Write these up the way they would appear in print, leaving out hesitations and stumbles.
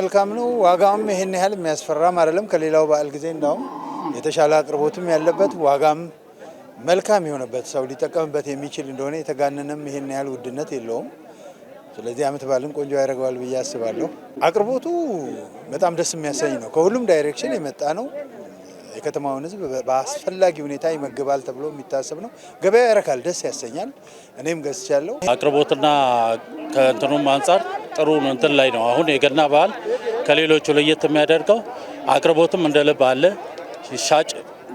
መልካም ነው። ዋጋውም ይሄን ያህል የሚያስፈራም አይደለም። ከሌላው በዓል ጊዜ እንዳውም የተሻለ አቅርቦትም ያለበት ዋጋም መልካም የሆነበት ሰው ሊጠቀምበት የሚችል እንደሆነ የተጋነነም ይሄን ያህል ውድነት የለውም። ስለዚህ ዓመት በዓልን ቆንጆ ያደርገዋል ብዬ አስባለሁ። አቅርቦቱ በጣም ደስ የሚያሰኝ ነው። ከሁሉም ዳይሬክሽን የመጣ ነው። የከተማውን ሕዝብ በአስፈላጊ ሁኔታ ይመግባል ተብሎ የሚታሰብ ነው። ገበያ ያረካል፣ ደስ ያሰኛል። እኔም ገዝቻለሁ። አቅርቦትና ከእንትኑም አንጻር ጥሩ እንትን ላይ ነው። አሁን የገና በዓል ከሌሎቹ ለየት የሚያደርገው አቅርቦትም እንደ ልብ አለ። ሻጭ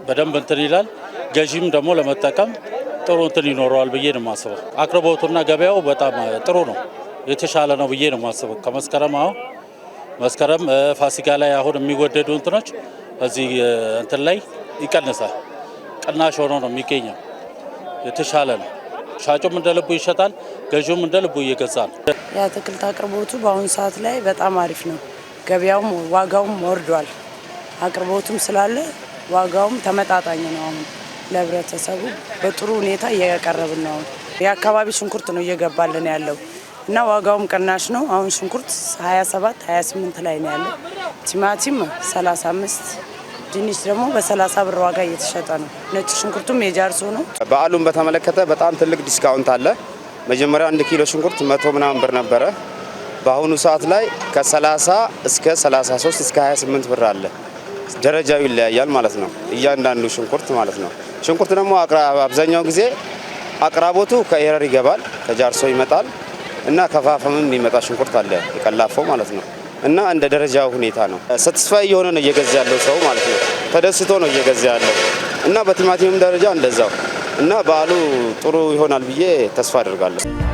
በደንብ እንትን ይላል፣ ገዢም ደግሞ ለመጠቀም ጥሩ እንትን ይኖረዋል ብዬ ነው የማስበው። አቅርቦቱና ገበያው በጣም ጥሩ ነው፣ የተሻለ ነው ብዬ ነው የማስበው። ከመስከረም መስከረም ፋሲካ ላይ አሁን የሚወደዱ እንትኖች እዚህ እንትን ላይ ይቀንሳል፣ ቅናሽ ሆኖ ነው የሚገኘው። የተሻለ ነው። ሻጩም እንደ ልቡ ይሸጣል፣ ገዢውም እንደ ልቡ እየገዛ ነው። የአትክልት አቅርቦቱ በአሁኑ ሰዓት ላይ በጣም አሪፍ ነው። ገበያውም ዋጋውም ወርዷል። አቅርቦቱም ስላለ ዋጋውም ተመጣጣኝ ነው። አሁን ለህብረተሰቡ በጥሩ ሁኔታ እያቀረብን ነው። የአካባቢ ሽንኩርት ነው እየገባልን ያለው እና ዋጋውም ቅናሽ ነው። አሁን ሽንኩርት 27 28 ላይ ነው ያለው። ቲማቲም 35፣ ድንች ደግሞ በ30 ብር ዋጋ እየተሸጠ ነው። ነጭ ሽንኩርቱም የጃርሶ ነው። በዓሉን በተመለከተ በጣም ትልቅ ዲስካውንት አለ። መጀመሪያ 1 ኪሎ ሽንኩርት 100 ምናምን ብር ነበረ። በአሁኑ ሰዓት ላይ ከ30 እስከ 33 እስከ 28 ብር አለ። ደረጃው ይለያያል ማለት ነው፣ እያንዳንዱ ሽንኩርት ማለት ነው። ሽንኩርት ደግሞ አብዛኛው ጊዜ አቅራቦቱ ከኤረር ይገባል፣ ከጃርሶ ይመጣል እና ከፋፈምም የሚመጣ ሽንኩርት አለ፣ የቀላፈው ማለት ነው። እና እንደ ደረጃው ሁኔታ ነው። ሳቲስፋይ የሆነ ነው እየገዛ ያለው ሰው ማለት ነው። ተደስቶ ነው እየገዛ ያለው እና በቲማቲምም ደረጃ እንደዛው እና በዓሉ ጥሩ ይሆናል ብዬ ተስፋ አደርጋለሁ።